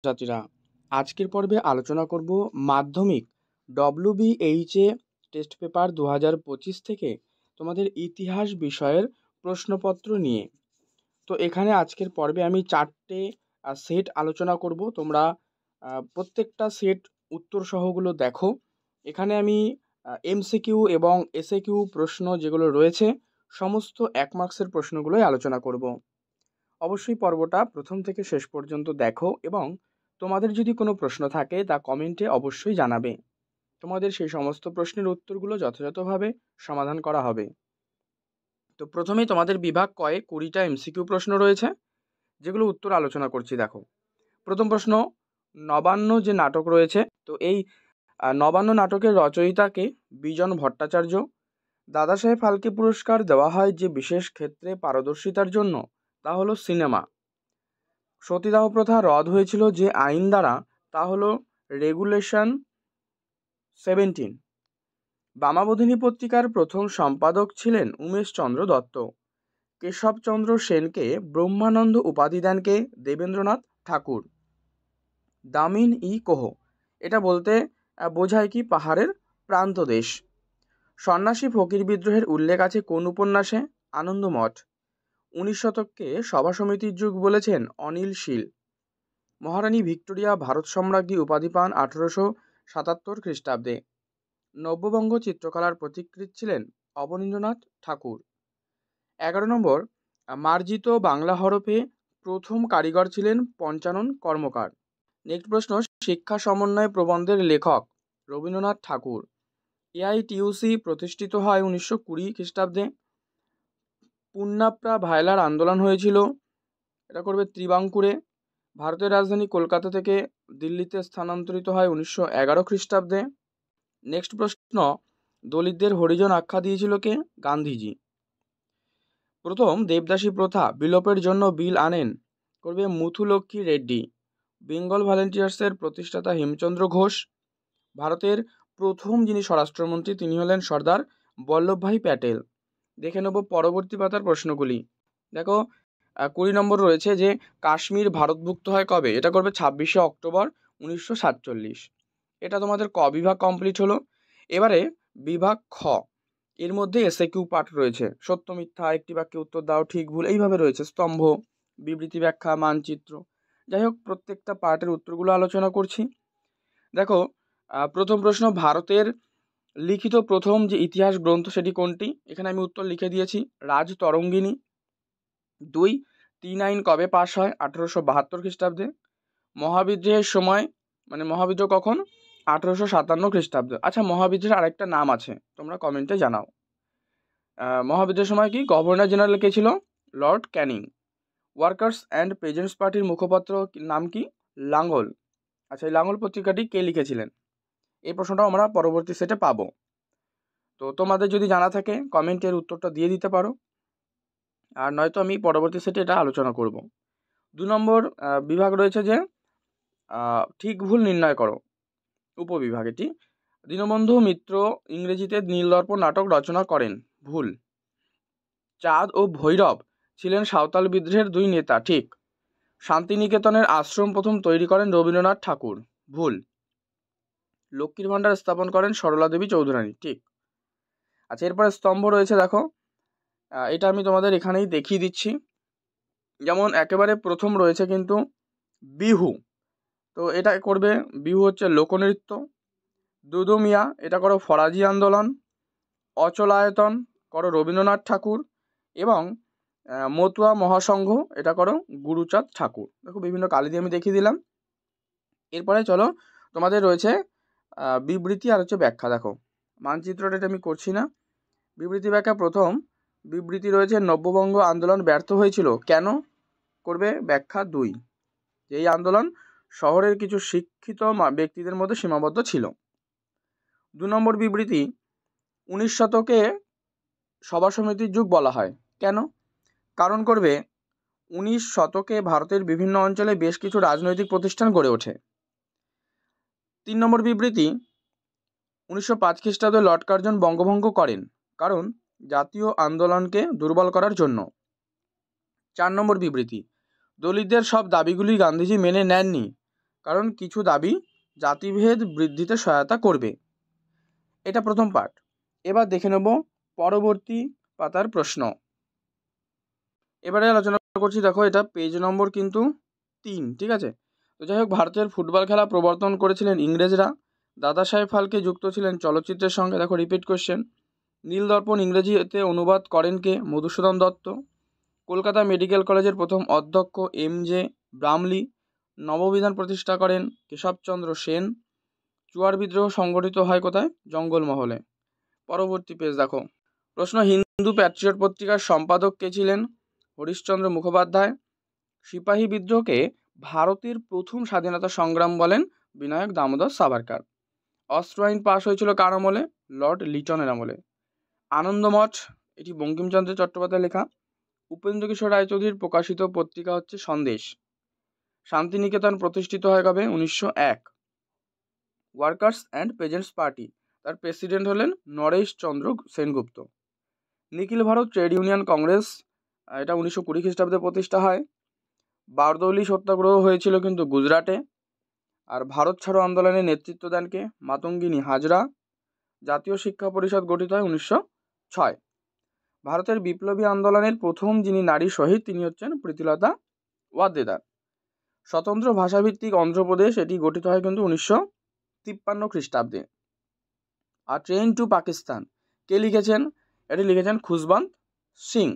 ছাত্রীরা, আজকের পর্বে আলোচনা করব মাধ্যমিক WBHA টেস্ট পেপার 2025 থেকে তোমাদের ইতিহাস বিষয়ের প্রশ্নপত্র নিয়ে। তো এখানে আজকের পর্বে আমি 4টে সেট আলোচনা করব। তোমরা প্রত্যেকটা সেট উত্তর সহগুলো দেখো। এখানে আমি MCQ এবং SAQ প্রশ্ন যেগুলো রয়েছে সমস্ত 1 মার্কসের প্রশ্নগুলোই আলোচনা করব। অবশ্যই পর্বটা প্রথম থেকে শেষ পর্যন্ত দেখো এবং তোমাদের যদি কোনো প্রশ্ন থাকে তা কমেন্টে অবশ্যই জানাবে। তোমাদের সেই সমস্ত প্রশ্নের উত্তরগুলো যথাযথভাবে সমাধান করা হবে। তো প্রথমেই তোমাদের বিভাগ কয়ে 20টা MCQ প্রশ্ন রয়েছে, যেগুলো উত্তর আলোচনা করছি। দেখো, প্রথম প্রশ্ন, নবান্ন যে নাটক রয়েছে, তো এই নবান্ন নাটকের রচয়িতাকে বিজন ভট্টাচার্য। দাদাসাহেব ফালকে পুরস্কার দেওয়া হয় যে বিশেষ ক্ষেত্রে পারদর্শিতার জন্য, তা হলো সিনেমা। সতীদাহ প্রথা রদ হয়েছিল যে আইন দ্বারা, তা হলো রেগুলেশন 17। বামাবোধিনী পত্রিকার প্রথম সম্পাদক ছিলেন উমেশচন্দ্র দত্ত। কেশবচন্দ্র সেনকে ব্রহ্মানন্দ উপাধি দেন কে? দেবেন্দ্রনাথ ঠাকুর। দামিন কোহ, এটা বলতে বোঝায় কি? পাহাড়ের প্রান্তদেশ। সন্ন্যাসী ফকির বিদ্রোহের উল্লেখ আছে কোন উপন্যাসে? আনন্দমঠ। 19 শতককে সভা সমিতির যুগ বলেছেন অনিল শীল। মহারানী ভিক্টোরিয়া ভারত সম্রাজ্ঞী উপাধি পান 1877 খ্রিস্টাব্দে। নব্যবঙ্গ চিত্রকলার পথিকৃৎ ছিলেন অবনীন্দ্রনাথ ঠাকুর। 11 নম্বর, মার্জিত বাংলা হরফে প্রথম কারিগর ছিলেন পঞ্চানন কর্মকার। নেক্সট প্রশ্ন, শিক্ষা সমন্বয় প্রবন্ধের লেখক রবীন্দ্রনাথ ঠাকুর। AITUC প্রতিষ্ঠিত হয় 1920 খ্রিস্টাব্দে। পুন্নাপ্রা ভায়লার আন্দোলন হয়েছিল, এটা করবে ত্রিবাঙ্কুরে। ভারতের রাজধানী কলকাতা থেকে দিল্লিতে স্থানান্তরিত হয় 1911 খ্রিস্টাব্দে। নেক্সট প্রশ্ন, দলিতদের হরিজন আখ্যা দিয়েছিল কে? গান্ধীজি। প্রথম দেবদাসী প্রথা বিলোপের জন্য বিল আনেন, করবে মুথুলক্ষ্মী রেড্ডি। বেঙ্গল ভলেন্টিয়ার্সের প্রতিষ্ঠাতা হেমচন্দ্র ঘোষ। ভারতের প্রথম যিনি স্বরাষ্ট্রমন্ত্রী তিনি হলেন সর্দার বল্লভভাই প্যাটেল। দেখে নেব পরবর্তী পাতার প্রশ্নগুলি। দেখো, 20 নম্বর রয়েছে যে কাশ্মীর ভারতভুক্ত হয় কবে? এটা করবে 26শে অক্টোবর 1947। এটা তোমাদের ক বিভাগ কমপ্লিট হলো। এবারে বিভাগ খ, এর মধ্যে SAQ পার্ট রয়েছে। সত্য মিথ্যা, একটি বাক্যে উত্তর দাও, ঠিক ভুল, এইভাবে রয়েছে। স্তম্ভ, বিবৃতি ব্যাখ্যা, মানচিত্র। যাই হোক, প্রত্যেকটা পার্টের উত্তরগুলো আলোচনা করছি। দেখো, প্রথম প্রশ্ন, ভারতের লিখিত প্রথম যে ইতিহাস গ্রন্থ সেটি কোনটি? এখানে আমি উত্তর লিখে দিয়েছি, রাজতরঙ্গিনী। 2, 3 আইন কবে পাশ হয়? 1872 খ্রিস্টাব্দে। মহাবিদ্রোহের সময়, মানে মহাবিদ্রোহ কখন? 1857 খ্রিস্টাব্দে। আচ্ছা, মহাবিদ্রোহের আরেকটা নাম আছে, তোমরা কমেন্টে জানাও। মহাবিদ্রোহের সময় কি গভর্নর জেনারেল কে ছিল? Lord Canning. Workers and peasants পার্টির মুখপাত্র নাম কি? লাঙ্গল। আচ্ছা, এই লাঙ্গল পত্রিকাটি কে লিখেছিলেন? এই প্রশ্নটাও আমরা পরবর্তী সেটে পাবো। তো তোমাদের যদি জানা থাকে কমেন্টের উত্তরটা দিয়ে দিতে পারো, আর নয়তো আমি পরবর্তী সেটে এটা আলোচনা করব। 2 নম্বর বিভাগ রয়েছে যে ঠিক ভুল নির্ণয় করো, উপবিভাগ এটি। দীনবন্ধু মিত্র ইংরেজিতে নীলদর্পণ নাটক রচনা করেন, ভুল। চাঁদ ও ভৈরব ছিলেন সাঁওতাল বিদ্রোহের 2 নেতা, ঠিক। শান্তিনিকেতনের আশ্রম প্রথম তৈরি করেন রবীন্দ্রনাথ ঠাকুর, ভুল। লক্ষ্মীর ভাণ্ডার স্থাপন করেন সরলা দেবী চৌধুরানী, ঠিক। আচ্ছা, এরপরে স্তম্ভ রয়েছে, দেখো এটা আমি তোমাদের এখানেই দেখিয়ে দিচ্ছি। যেমন একেবারে প্রথম রয়েছে কিন্তু বিহু, তো এটা করবে, বিহু হচ্ছে লোকনৃত্য। দুদুমিয়া, এটা করো ফরাজি আন্দোলন। অচলায়তন করো রবীন্দ্রনাথ ঠাকুর। এবং মতুয়া মহাসংঘ, এটা করো গুরুচাঁদ ঠাকুর। দেখো, বিভিন্ন কালি দিয়ে আমি দেখিয়ে দিলাম। এরপরে চলো, তোমাদের রয়েছে বিবৃতি আর হচ্ছে ব্যাখ্যা। দেখো, মানচিত্রটা এটা আমি করছি না। বিবৃতি ব্যাখ্যা, প্রথম বিবৃতি রয়েছে নব্যবঙ্গ আন্দোলন ব্যর্থ হয়েছিল কেন? করবে ব্যাখ্যা 2, এই আন্দোলন শহরের কিছু শিক্ষিত ব্যক্তিদের মধ্যে সীমাবদ্ধ ছিল। 2 নম্বর বিবৃতি, 19 শতকে সভা সমিতির যুগ বলা হয় কেন? কারণ করবে 19 শতকে ভারতের বিভিন্ন অঞ্চলে বেশ কিছু রাজনৈতিক প্রতিষ্ঠান গড়ে ওঠে। 3 নম্বর বিবৃতি, 1905 খ্রিস্টাব্দে লর্ড কার্জন বঙ্গভঙ্গ করেন, কারণ জাতীয় আন্দোলনকে দুর্বল করার জন্য। 4 নম্বর বিবৃতি, দলিতদের সব দাবিগুলি গান্ধীজি মেনে নেননি, কারণ কিছু দাবি জাতিভেদ বৃদ্ধিতে সহায়তা করবে। এটা প্রথম পার্ট। এবার দেখে নেব পরবর্তী পাতার প্রশ্ন। এবারে আলোচনা করছি, দেখো এটা পেজ নম্বর কিন্তু 3, ঠিক আছে। তো যাই হোক, ভারতের ফুটবল খেলা প্রবর্তন করেছিলেন ইংরেজরা। দাদা সাহেব ফালকে যুক্ত ছিলেন চলচ্চিত্রের সঙ্গে। দেখো রিপিট কোশ্চেন। নীলদর্পণ ইংরেজিতে অনুবাদ করেন কে? মধুসূদন দত্ত। কলকাতা মেডিকেল কলেজের প্রথম অধ্যক্ষ MJ ব্রামলি। নববিধান প্রতিষ্ঠা করেন কেশবচন্দ্র সেন। চুয়ার বিদ্রোহ সংগঠিত হয় কোথায়? জঙ্গলমহলে। পরবর্তী পেজ দেখো। প্রশ্ন, হিন্দু প্যাট্রিয়ট পত্রিকার সম্পাদক কে ছিলেন? হরিশচন্দ্র মুখোপাধ্যায়। সিপাহী বিদ্রোহকে ভারতের প্রথম স্বাধীনতা সংগ্রাম বলেন বিনায়ক দামোদর সাভারকার। অস্ত্র আইন পাশ হয়েছিল কার আমলে? লর্ড লিটনের আমলে। আনন্দমঠ, এটি বঙ্কিমচন্দ্র চট্টোপাধ্যায় লেখা। উপেন্দ্রকিশোর রায়চৌধুরীর প্রকাশিত পত্রিকা হচ্ছে সন্দেশ। শান্তিনিকেতন প্রতিষ্ঠিত হয় কবে? 1901। ওয়ার্কার্স অ্যান্ড পেজেন্টস পার্টি, তার প্রেসিডেন্ট হলেন নরেশ চন্দ্র সেনগুপ্ত। নিখিল ভারত ট্রেড ইউনিয়ন কংগ্রেস, এটা 1920 খ্রিস্টাব্দে প্রতিষ্ঠা হয়। বারদৌলি সত্যাগ্রহ হয়েছিল কিন্তু গুজরাটে। আর ভারত ছাড়ো আন্দোলনে নেতৃত্ব দেন কে? মাতঙ্গিনী হাজরা। জাতীয় শিক্ষা পরিষদ গঠিত হয় 1906। ভারতের বিপ্লবী আন্দোলনের প্রথম যিনি নারী শহীদ তিনি হচ্ছেন প্রীতিলতা ওয়াদ্দেদার। স্বতন্ত্র ভাষাভিত্তিক অন্ধ্রপ্রদেশ, এটি গঠিত হয় কিন্তু 1953 খ্রিস্টাব্দে। আর ট্রেন টু পাকিস্তান কে লিখেছেন? এটি লিখেছেন খুশবন্ত সিং।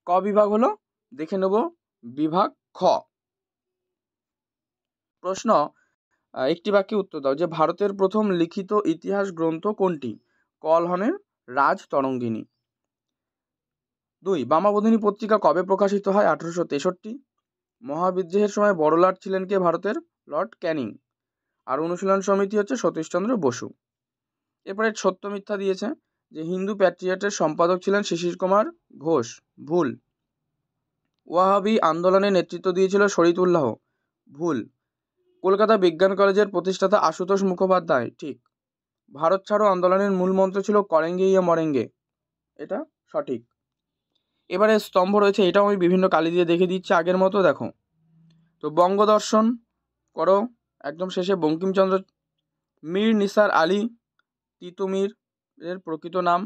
ক বিভাগ হলো? দেখে নেব বিভাগ খ। প্রশ্ন, একটি বাক্যে উত্তর দাও যে ভারতের প্রথম লিখিত ইতিহাস গ্রন্থ কোনটি? কলহনের রাজতরঙ্গিনী। 2, বামাবোধিনী পত্রিকা কবে প্রকাশিত হয়? 1863। মহাবিদ্রোহের সময় বড়লাট ছিলেন কে ভারতের? লর্ড ক্যানিং। আর অনুশীলন সমিতি হচ্ছে সতীশচন্দ্র বসু। এরপরে সত্য মিথ্যা দিয়েছে যে হিন্দু প্যাট্রিয়টের সম্পাদক ছিলেন শিশির কুমার ঘোষ, ভুল। ওয়াহাবি আন্দোলনে নেতৃত্ব দিয়েছিল শরীয়তুল্লাহ, ভুল। কলকাতা বিজ্ঞান কলেজের প্রতিষ্ঠাতা আশুতোষ মুখোপাধ্যায়, ঠিক। ভারত ছাড়ো আন্দোলনের মূল মন্ত্র ছিল করেঙ্গে ইয়ে মরেঙ্গে, এটা সঠিক। এবারে স্তম্ভ রয়েছে, এটাও আমি বিভিন্ন কালি দিয়ে দেখে দিচ্ছি আগের মতো, দেখো। তো বঙ্গদর্শন করো, একদম শেষে বঙ্কিমচন্দ্র। মীর নিসার আলী তিতুমির এর প্রকৃত নাম।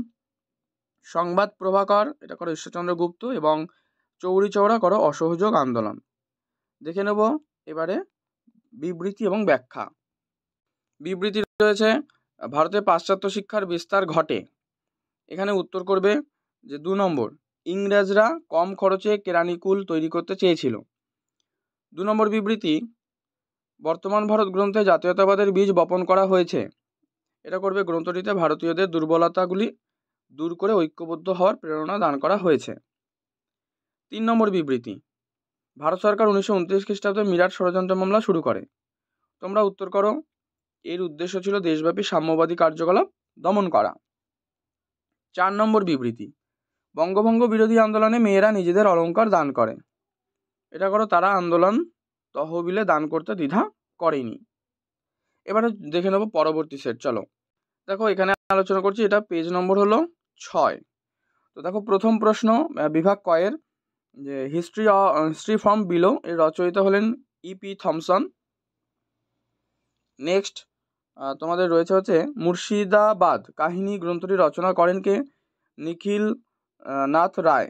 সংবাদ প্রভাকর, এটা করো ঈশ্বরচন্দ্র গুপ্ত। এবং চৌরি চৌরা করো অসহযোগ আন্দোলন। দেখে নেব এবারে বিবৃতি এবং ব্যাখ্যা। বিবৃতি রয়েছে, ভারতে পাশ্চাত্য শিক্ষার বিস্তার ঘটে। এখানে উত্তর করবে যে 2 নম্বর, ইংরেজরা কম খরচে কেরানিকুল তৈরি করতে চেয়েছিল। 2 নম্বর বিবৃতি, বর্তমান ভারত গ্রন্থে জাতীয়তাবাদের বীজ বপন করা হয়েছে। এটা করবে গ্রন্থটিতে ভারতীয়দের দুর্বলতাগুলি দূর করে ঐক্যবদ্ধ হওয়ার প্রেরণা দান করা হয়েছে। 3 নম্বর বিবৃতি, ভারত সরকার 1929 খ্রিস্টাব্দে মিরাট ষড়যন্ত্র মামলা শুরু করে। তোমরা উত্তর করো, এর উদ্দেশ্য ছিল দেশব্যাপী সাম্যবাদী কার্যকলাপ দমন করা। 4 নম্বর বিবৃতি, বঙ্গভঙ্গ বিরোধী আন্দোলনে মেয়েরা নিজেদের অলংকার দান করে। এটা করো, তারা আন্দোলন তহবিলে দান করতে দ্বিধা করেনি। এবারে দেখে নেব পরবর্তী সেট। চলো দেখো, এখানে আলোচনা করছি, এটা পেজ নম্বর হলো 6। তো দেখো প্রথম প্রশ্ন বিভাগ কয়ের, যে হিস্ট্রি ফ্রম বিলো এর রচয়িতা হলেন EP থমসন। নেক্সট তোমাদের রয়েছে হচ্ছে মুর্শিদাবাদ কাহিনী গ্রন্থটি রচনা করেন কে? নিখিল নাথ রায়।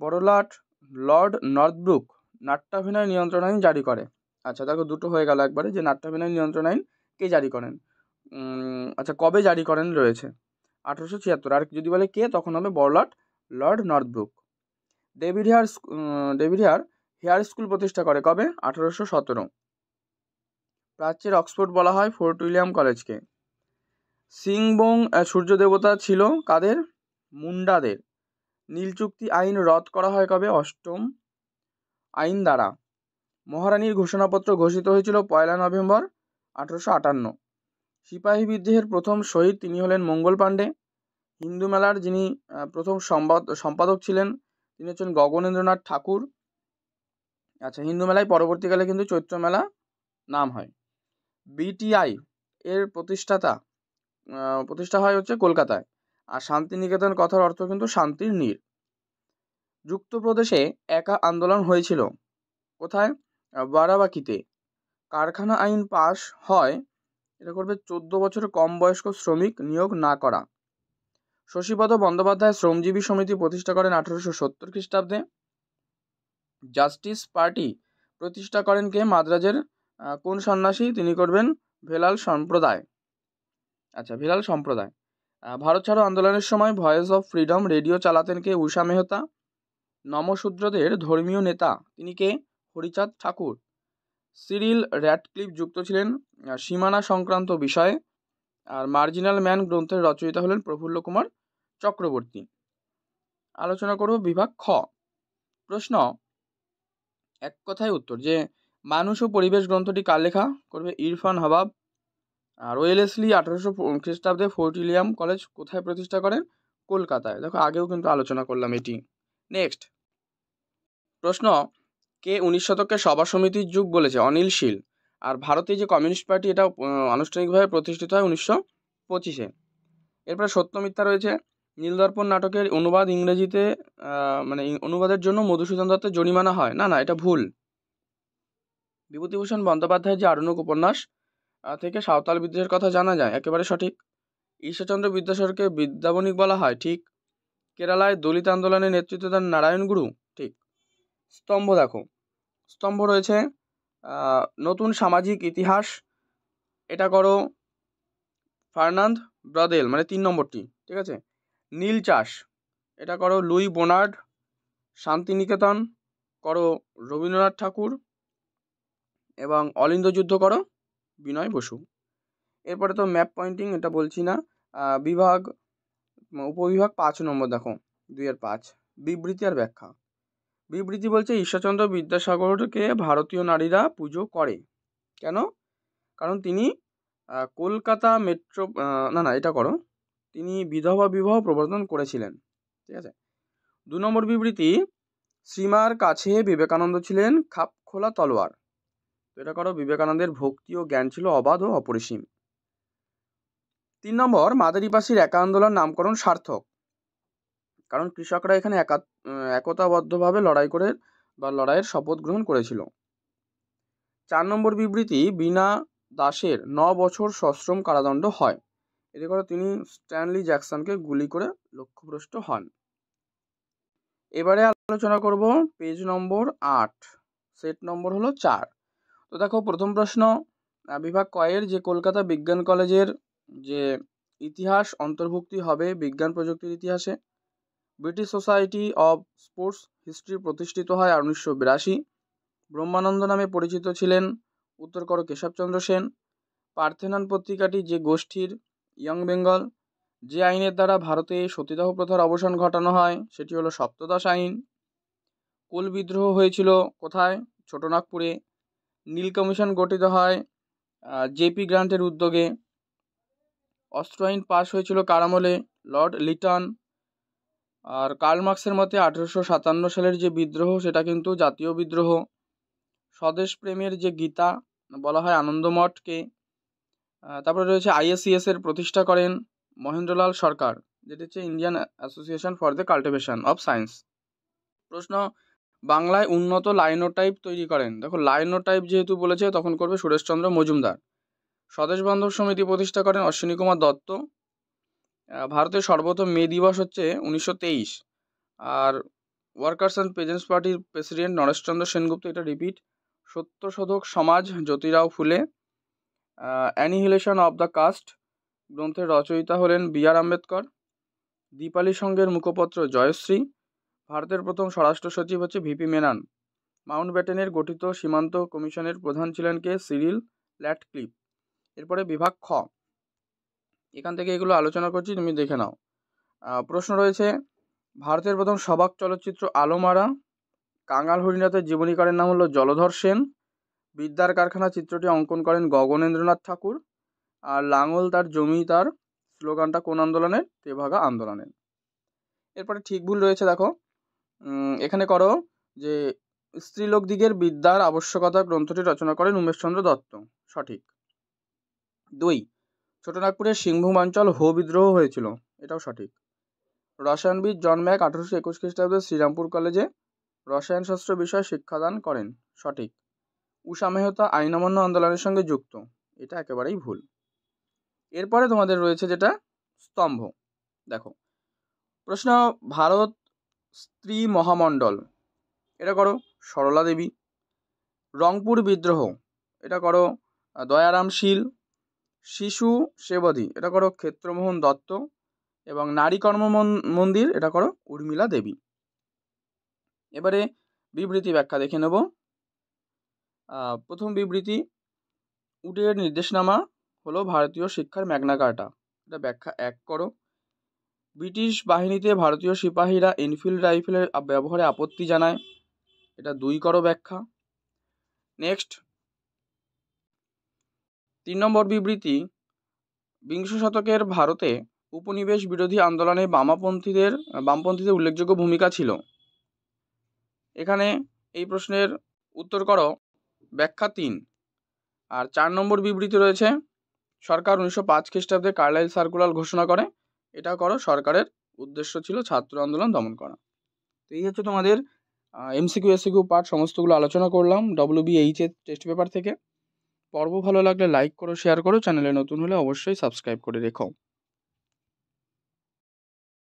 বড়লাট লর্ড নর্থব্রুক নাট্যাভিনয় নিয়ন্ত্রণ আইন জারি করে। আচ্ছা দেখো, দুটো হয়ে গেল একবারে, যে নাট্যাভিনয় নিয়ন্ত্রণ আইন কে জারি করেন? আচ্ছা, কবে জারি করেন রয়েছে? 1876। আর যদি বলে কে, তখন হবে বড়লাট Lord Northbrook. David Hare school প্রতিষ্ঠা করে কবে? 1817। প্রাচ্যের অক্সফোর্ড বলা হয় ফোর্ট উইলিয়াম কলেজকে। সিংবোং সূর্য দেবতা ছিল কাদের? মুন্ডাদের। নীল চুক্তি আইন রদ করা হয় কবে? 8ম আইন দ্বারা। মহারানীর ঘোষণাপত্র ঘোষিত হয়েছিল 1 নভেম্বর 1858। সিপাহী বিদ্রোহের প্রথম শহীদ তিনি হলেন মঙ্গল পাণ্ডে। হিন্দু মেলার যিনি প্রথম সম্পাদক ছিলেন তিনি হচ্ছেন গগনেন্দ্রনাথ ঠাকুর। আচ্ছা, হিন্দু মেলায় পরবর্তীকালে কিন্তু চৈত্র মেলা নাম হয়। BTI এর প্রতিষ্ঠা হয় হচ্ছে কলকাতায়। আর শান্তিনিকেতন কথার অর্থ কিন্তু শান্তির নীড়। যুক্তপ্রদেশে একা আন্দোলন হয়েছিল কোথায়? বারাবাঁকিতে। কারখানা আইন পাশ হয়, এটা করবে 14 বছরের কম বয়স্ক শ্রমিক নিয়োগ না করা। শশীপদ বন্দ্যোপাধ্যায় শ্রমজীবী সমিতি প্রতিষ্ঠা করেন 1870 খ্রিস্টাব্দে। জাস্টিস পার্টি প্রতিষ্ঠা করেন কে? মাদ্রাজের কোন সন্ন্যাসী? তিনি করবেন ভেলাল সম্প্রদায়। আচ্ছা, ভেলাল সম্প্রদায়। ভারত ছাড়ো আন্দোলনের সময় ভয়েস অফ ফ্রিডম রেডিও চালাতেন কে? উষা মেহতা। নমশূদ্রদের ধর্মীয় নেতা তিনি কে? হরিচাঁদ ঠাকুর। সিরিল র্যাডক্লিফ যুক্ত ছিলেন সীমানা সংক্রান্ত বিষয়ে। আর মার্জিনাল ম্যান গ্রন্থের রচয়িতা হলেন প্রফুল্ল কুমার চক্রবর্তী। আলোচনা করব বিভাগ খ। প্রশ্ন, এক কথায় উত্তর, যে মানুষ ও পরিবেশ গ্রন্থটি কার লেখা? করবে ইরফান হাবাব। আর ওয়েলেসলি 1800 খ্রিস্টাব্দে ফোর্ট উইলিয়াম কলেজ কোথায় প্রতিষ্ঠা করেন? কলকাতায়। দেখো, আগেও কিন্তু আলোচনা করলাম এটি। নেক্সট প্রশ্ন, কে 19 শতকে সভা সমিতির যুগ বলেছে? অনিল শীল। আর ভারতে যে কমিউনিস্ট পার্টি, এটা আনুষ্ঠানিকভাবে প্রতিষ্ঠিত হয় 1925-এ। এরপরে সত্য মিথ্যা রয়েছে। নীলদর্পণ নাটকের অনুবাদ ইংরেজিতে মানে অনুবাদের জন্য মধুসূদন দত্তের জরিমানা হয় না, এটা ভুল। বিভূতিভূষণ বন্দ্যোপাধ্যায়ের যে আরণ্যক উপন্যাস থেকে সাঁওতাল বিদ্রোহের কথা জানা যায়, একেবারে সঠিক। ঈশ্বরচন্দ্র বিদ্যাসাগরকে বিদ্যাবণিক বলা হয়, ঠিক। কেরালায় দলিত আন্দোলনে নেতৃত্ব দেন নারায়ণ গুরু, ঠিক। স্তম্ভ দেখো, স্তম্ভ রয়েছে নতুন সামাজিক ইতিহাস, এটা করো ফার্নান্দ ব্রদেল, মানে 3 নম্বরটি, ঠিক আছে। নীল চাষ, এটা করো লুই বোনার্ড। শান্তিনিকেতন করো রবীন্দ্রনাথ ঠাকুর। এবং অলিন্দ যুদ্ধ করো বিনয় বসু। এরপরে তো ম্যাপ পয়েন্টিং, এটা বলছি না। বিভাগ উপবিভাগ 5 নম্বর দেখো, 2-5 বিবৃতি আর ব্যাখ্যা। বিবৃতি বলছে ঈশ্বরচন্দ্র বিদ্যাসাগরকে ভারতীয় নারীরা পুজো করে। কেন? কারণ তিনি কলকাতা মেট্রো এটা করো, তিনি বিধবা বিবাহ প্রবর্তন করেছিলেন, ঠিক আছে। 2 নম্বর বিবৃতি, শ্রীমার কাছে বিবেকানন্দ ছিলেন খাপ খোলা তলোয়ার। এটা করো, বিবেকানন্দের ভক্তি ও জ্ঞান ছিল অবাধ ও অপরিসীম। 3 নম্বর, মাদারিপাসির একা আন্দোলন নামকরণ সার্থক, কারণ কৃষকরা এখানে একতাবদ্ধভাবে লড়াইয়ের শপথ গ্রহণ করেছিল। 4 নম্বর বিবৃতি, বিনা দাসের 9 বছর সশ্রম কারাদণ্ড হয়। এতে করে তিনি স্ট্যানলি জ্যাকসনকে গুলি করে লক্ষ্যভ্রষ্ট হন। এবারে আলোচনা করব পেজ নম্বর 8, সেট নম্বর হলো 4। তো দেখো, প্রথম প্রশ্ন বিভাগ কয়ের যে কলকাতা বিজ্ঞান কলেজের যে ইতিহাস অন্তর্ভুক্তি হবে বিজ্ঞান প্রযুক্তির ইতিহাসে। British society of sports history প্রতিষ্ঠিত হয় 1982। ব্রহ্মানন্দ নামে পরিচিত ছিলেন উত্তর করো কেশবচন্দ্র সেন। পার্থেনন পত্রিকাটি যে গোষ্ঠীর, ইয়ং বেঙ্গল। যে আইনের দ্বারা ভারতে সতীদাহ প্রথার অবসান ঘটানো হয় সেটি হলো সপ্তদশ আইন। কোল বিদ্রোহ হয়েছিল কোথায়? ছোটনাগপুরে। নীল কমিশন গঠিত হয় জেপি গ্রান্টের উদ্যোগে। অস্ত্র আইন পাশ হয়েছিল কার আমলে? লর্ড লিটন। আর কার্ল মার্কসের মতে 1857 সালের যে বিদ্রোহ সেটা কিন্তু জাতীয় বিদ্রোহ। স্বদেশ প্রেমের যে গীতা বলা হয় আনন্দমঠকে। তারপরে রয়েছে ISCS এর প্রতিষ্ঠা করেন মহেন্দ্রলাল সরকার, যেটা হচ্ছে Indian association for the cultivation of science. প্রশ্ন, বাংলায় উন্নত লাইনোটাইপ তৈরি করেন? দেখো, লাইনোটাইপ যেহেতু বলেছে তখন করবে সুরেশচন্দ্র মজুমদার। স্বদেশ বান্ধব সমিতি প্রতিষ্ঠা করেন অশ্বিনী কুমার দত্ত। ভারতের সর্বপ্রথম মে দিবস হচ্ছে 1923। আর ওয়ার্কার্স অ্যান্ড পেজেন্টস পার্টির প্রেসিডেন্ট নরেশচন্দ্র সেনগুপ্ত, এটা রিপিট। সত্যশোধক সমাজ জ্যোতিরাও ফুলে। অ্যানিহিলেশন অব দ্য কাস্ট গ্রন্থের রচয়িতা হলেন BR আম্বেদকর। দীপালি সংঘের মুখপত্র জয়শ্রী। ভারতের প্রথম স্বরাষ্ট্র সচিব হচ্ছে VP মেনন। মাউন্টব্যাটেনের গঠিত সীমান্ত কমিশনের প্রধান ছিলেন কে? Cyril Radcliffe. এরপরে বিভাগ খ, এখান থেকে এগুলো আলোচনা করছি, তুমি দেখে নাও। প্রশ্ন রয়েছে, ভারতের প্রথম সবাক চলচ্চিত্র আলোমারা। কাঙাল হরিনাথের জীবনীকারের নাম হলো জলধর সেন। বিদ্যার কারখানা চিত্রটি অঙ্কন করেন গগনেন্দ্রনাথ ঠাকুর। আর লাঙল তার জমি তার স্লোগানটা কোন আন্দোলনের? তেভাগা আন্দোলনের। এরপরে ঠিক ভুল রয়েছে দেখো, এখানে করো যে স্ত্রীলোক দিগের বিদ্যার আবশ্যকতা গ্রন্থটি রচনা করেন উমেশচন্দ্র দত্ত, সঠিক। 2, ছোটনাগপুরের সিংভূম অঞ্চল হো বিদ্রোহ হয়েছিল, এটাও সঠিক। রসায়নবিদ জন ম্যাক 1821 খ্রিস্টাব্দে শ্রীরামপুর কলেজে রসায়নশাস্ত্র বিষয়ে শিক্ষাদান করেন, সঠিক। উষা মেহতা আইন অমান্য আন্দোলনের সঙ্গে যুক্ত, এটা একেবারেই ভুল। এরপরে তোমাদের রয়েছে যেটা স্তম্ভ। দেখো প্রশ্ন, ভারত স্ত্রী মহামণ্ডল, এটা করো সরলা দেবী। রংপুর বিদ্রোহ, এটা করো দয়ারাম শীল। শিশু সেবধি, এটা করো ক্ষেত্রমোহন দত্ত। এবং নারী কর্ম মন্দির, এটা করো উর্মিলা দেবী। এবারে বিবৃতি ব্যাখ্যা দেখে নেব। প্রথম বিবৃতি, উডের নির্দেশনামা হলো ভারতীয় শিক্ষার ম্যাগনা কার্টা, এটা ব্যাখ্যা 1 করো। ব্রিটিশ বাহিনীতে ভারতীয় সিপাহীরা এনফিল্ড রাইফেলের ব্যবহারে আপত্তি জানায়, এটা 2 করো ব্যাখ্যা। নেক্সট 3 নম্বর বিবৃতি, বিংশ শতকের ভারতে উপনিবেশ বিরোধী আন্দোলনে বামপন্থীদের উল্লেখযোগ্য ভূমিকা ছিল, এখানে এই প্রশ্নের উত্তর করো ব্যাখ্যা 3। আর 4 নম্বর বিবৃতি রয়েছে, সরকার 1905 খ্রিস্টাব্দে কার্লাইল সার্কুলার ঘোষণা করে, এটা করো সরকারের উদ্দেশ্য ছিল ছাত্র আন্দোলন দমন করা। তো এই হচ্ছে তোমাদের এমসিকিউ এসিকিউ পার্ট, সমস্তগুলো আলোচনা করলাম WBH এর টেস্ট পেপার থেকে। পর্ব ভালো লাগলে লাইক করো, শেয়ার করো, চ্যানেলে নতুন হলে অবশ্যই সাবস্ক্রাইব করে রেখো।